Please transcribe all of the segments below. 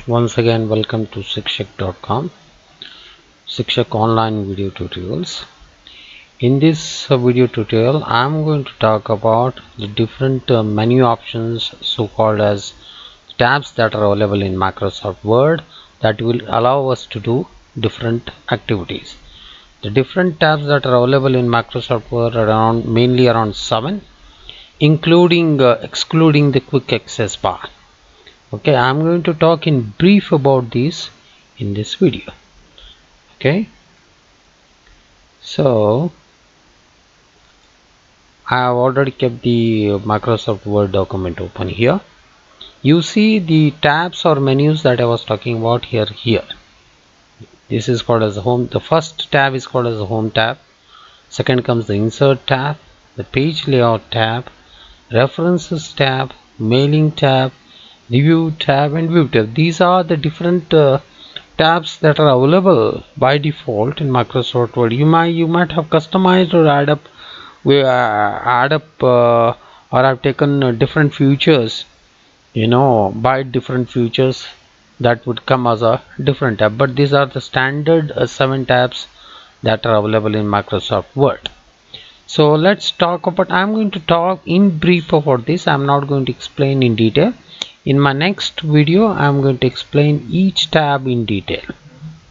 Once again, welcome to Sikshak.com, Sikshak online video tutorials. In this video tutorial, I am going to talk about the different menu options, so called as tabs, that are available in Microsoft Word that will allow us to do different activities. The different tabs that are available in Microsoft Word are mainly around 7, including excluding the quick access bar. Okay, I'm going to talk in brief about this in this video. Okay, so I have already kept the Microsoft Word document open here. You see the tabs or menus that I was talking about here. This is called as the home. The first tab is called as the home tab. Second comes the insert tab, the page layout tab, references tab, mailing tab, review tab, and view tab. These are the different tabs that are available by default in Microsoft Word. You might have customized or add up or have taken different features, by different features that would come as a different tab, but these are the standard 7 tabs that are available in Microsoft Word. So let's talk about, I'm going to talk in brief about this. I'm not going to explain in detail. In my next video, I'm going to explain each tab in detail.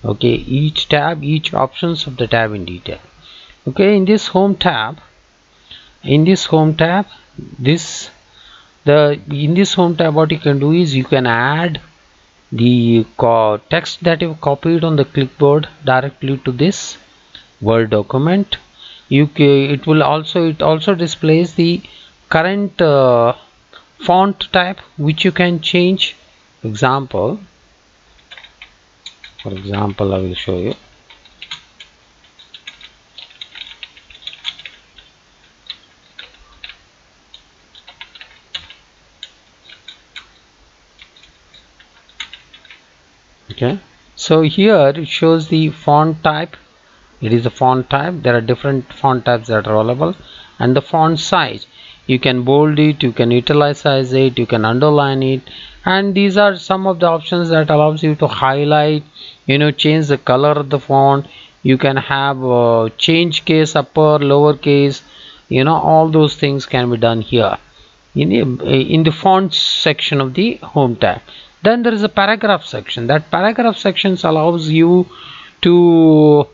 Okay, each tab, each options of the tab in detail. Okay, in this home tab, in this home tab what you can do is you can add the text that you copied on the clipboard directly to this Word document. It also displays the current font type, which you can change. For example, I will show you. Okay, so here it shows the font type. It is a font type. There are different font types that are available, and the font size, you can bold it, you can italicize it, you can underline it, and these are some of the options that allows you to highlight, change the color of the font. You can have change case, upper, lower case, all those things can be done here in the fonts section of the home tab. Then there is a paragraph section. That paragraph sections allows you to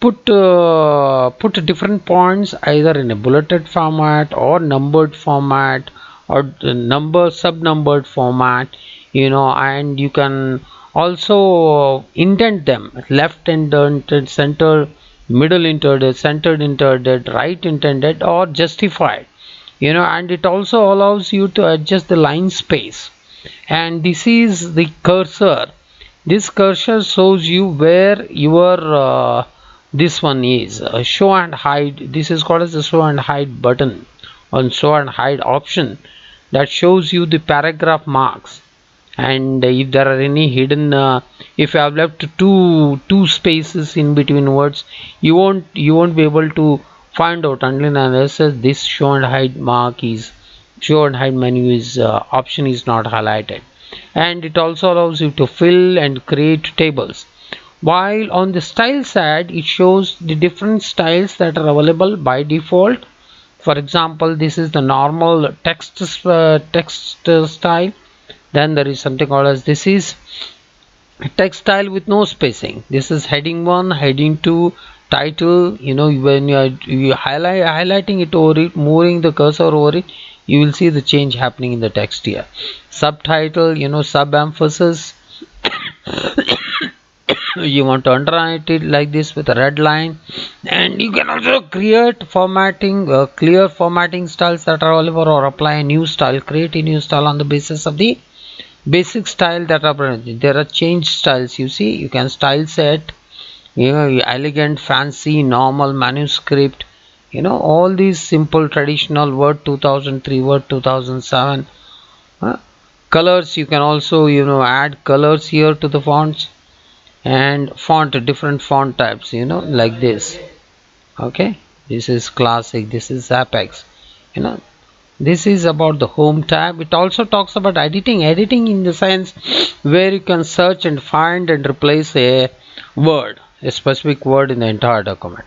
put different points either in a bulleted format or numbered format or sub-numbered format, and you can also indent them: left indented, center, middle indented, centered indented, right indented, or justified, and it also allows you to adjust the line space. And this is the cursor. This cursor shows you where your this one is show and hide. This is called as the show and hide button on show and hide option, that shows you the paragraph marks. And if there are any hidden if you have left two spaces in between words, you won't be able to find out until unless this show and hide menu is option is not highlighted. And it also allows you to fill and create tables. While on the style side, it shows the different styles that are available by default. For example, this is the normal text style. Then there is something called as, this is text style with no spacing. This is heading 1, heading 2, title. When you highlighting it over it, moving the cursor over it, you will see the change happening in the text here. Subtitle, sub emphasis. You want to underwrite it like this with a red line. And you can also create formatting, clear formatting styles that are available, or apply a new style, create a new style on the basis of the basic style that are present. There are change styles. You see, you can style set, elegant, fancy, normal, manuscript, all these simple traditional. Word 2003, Word 2007. Colors, you can also add colors here to the fonts. And different font types, like this. Okay, this is classic, this is apex, This is about the home tab. It also talks about editing in the sense where you can search and find and replace a word, a specific word in the entire document.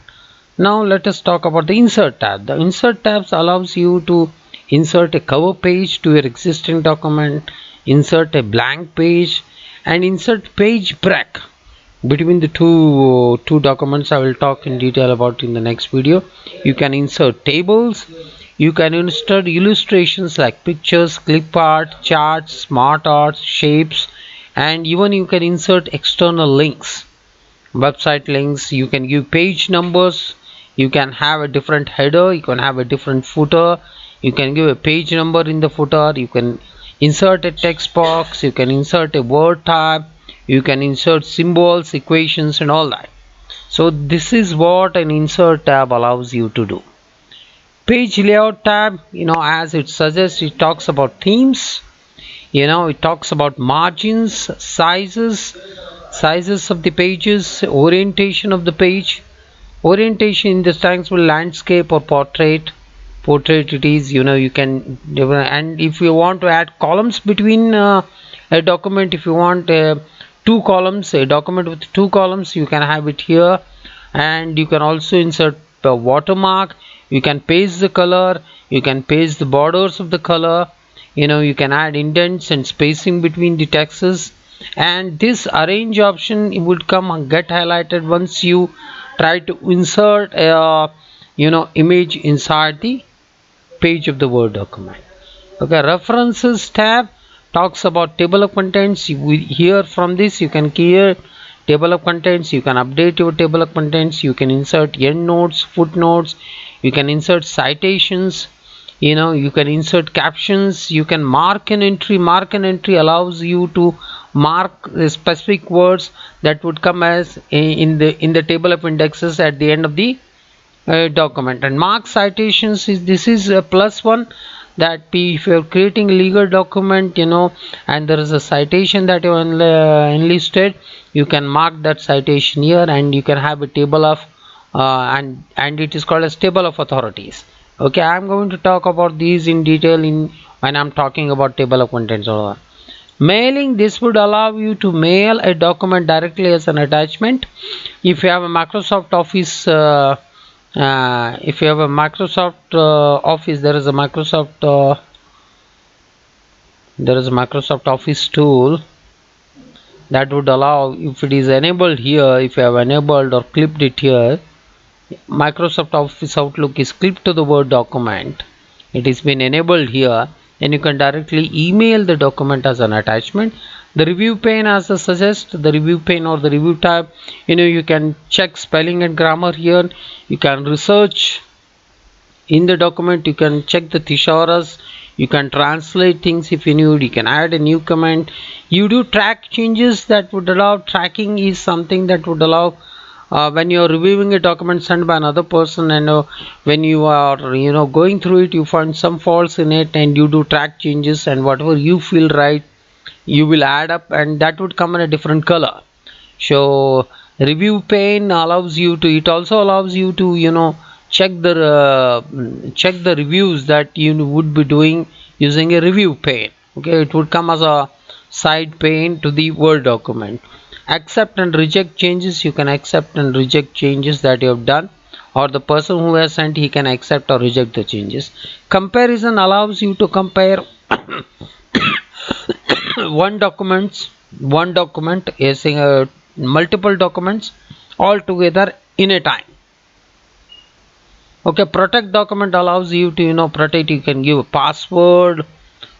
Now let us talk about the insert tab. The insert tabs allows you to insert a cover page to your existing document, insert a blank page, and insert page break between the two documents. I will talk in detail about in the next video. You can insert tables, you can insert illustrations like pictures, clip art, charts, smart art, shapes, and even you can insert external links, website links. You can give page numbers, you can have a different header, you can have a different footer, you can give a page number in the footer, you can insert a text box, you can insert a word tab, you can insert symbols, equations, and all that. So this is what an insert tab allows you to do. Page layout tab, as it suggests, it talks about themes, it talks about margins, sizes of the pages, orientation of the page. Orientation in the stands will landscape or portrait it is. You can, and if you want to add columns between a document, if you want two columns, a document with two columns, you can have it here. And you can also insert a watermark, you can paste the color, you can paste the borders of the color, you can add indents and spacing between the texts. And this arrange option, it would come and get highlighted once you try to insert a image inside the page of the Word document. Okay, references tab talks about table of contents. Here from this you can clear table of contents, you can update your table of contents, you can insert endnotes, footnotes, you can insert citations, you can insert captions, you can mark an entry. Mark an entry allows you to mark specific words that would come as in the table of indexes at the end of the document. And mark citations is a plus one, that if you're creating a legal document, and there is a citation that you enlisted, you can mark that citation here, and you can have a table of and it is called as table of authorities. Okay, I'm going to talk about these in detail when I'm talking about table of contents. Mailing, this would allow you to mail a document directly as an attachment. If you have a Microsoft Office if you have a Microsoft Office, there is a Microsoft Office tool that would allow, if it is enabled here, if you have enabled or clipped it here, Microsoft Office Outlook is clipped to the Word document, it has been enabled here, and you can directly email the document as an attachment. The review pane, as I suggest, the review pane or the review tab, you can check spelling and grammar here, you can research in the document, you can check the thesaurus, you can translate things if you need, you can add a new comment, you do track changes. That would allow tracking is something that would allow when you are reviewing a document sent by another person, and when you are going through it, you find some faults in it, and you do track changes, and whatever you feel right, you will add up, and that would come in a different color. So review pane allows you to, it also allows you to check the reviews that you would be doing using a review pane. Okay, it would come as a side pane to the Word document. Accept and reject changes, you can accept and reject changes that you have done, or the person who has sent, he can accept or reject the changes. Comparison allows you to compare one document is multiple documents all together in a time. Okay, protect document allows you to protect, you can give a password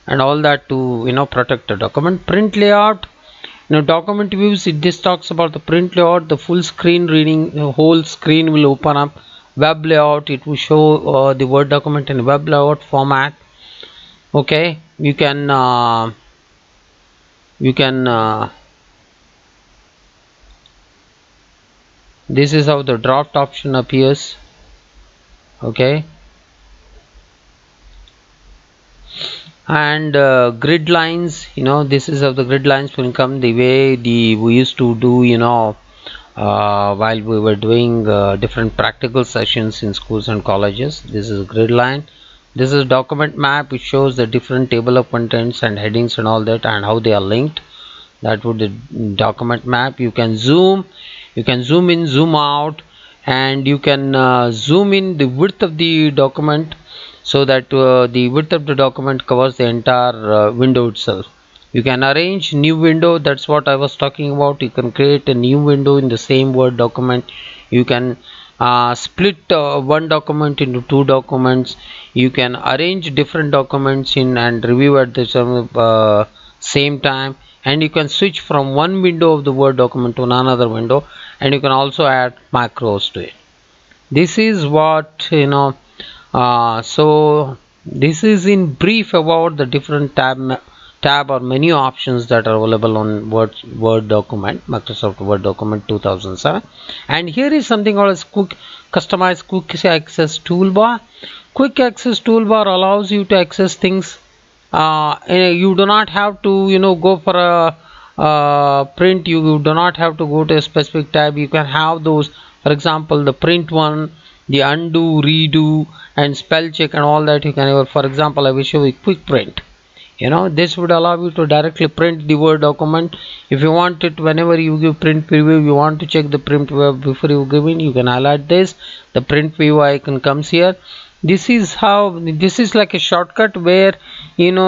and all that to protect the document. Print layout, document views, this talks about the print layout, the full screen reading, the whole screen will open up. Web layout, it will show the Word document in web layout format. Okay, you can this is how the draft option appears. Okay, and grid lines, this is how the grid lines will come, the way we used to do while we were doing different practical sessions in schools and colleges. This is a grid line. This is document map, which shows the different table of contents and headings and all that, and how they are linked. That would the document map. You can zoom in, zoom out, and you can zoom in the width of the document, so that the width of the document covers the entire window itself. You can arrange new window. That's what I was talking about. You can create a new window in the same Word document. You can split one document into two documents. You can arrange different documents in and review at the same time, and you can switch from one window of the Word document to another window, and you can also add macros to it. This is what so this is in brief about the different tab or menu options that are available on Word document, Microsoft Word document 2007. And here is something called as customized quick access toolbar. Quick access toolbar allows you to access things. You do not have to go for a print. You do not have to go to a specific tab. You can have those, for example, the print one, the undo, redo, and spell check and all that. You can, for example, I will show you quick print. This would allow you to directly print the Word document. If you want it, whenever you give print preview, you want to check the print before you give in, you can highlight this. The print preview icon comes here. This is like a shortcut where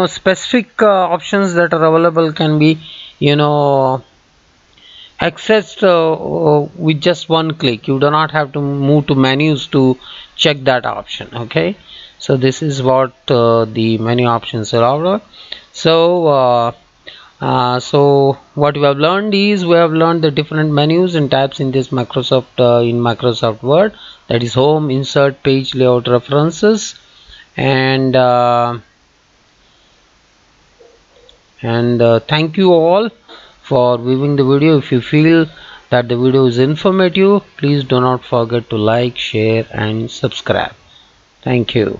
specific options that are available can be accessed with just one click. You do not have to move to menus to check that option. Okay, so this is what the menu options are. So what we have learned is, we have learned the different menus and tabs in this Microsoft Word. That is home, insert, page layout, references, and thank you all for viewing the video. If you feel that the video is informative, please do not forget to like, share, and subscribe. Thank you.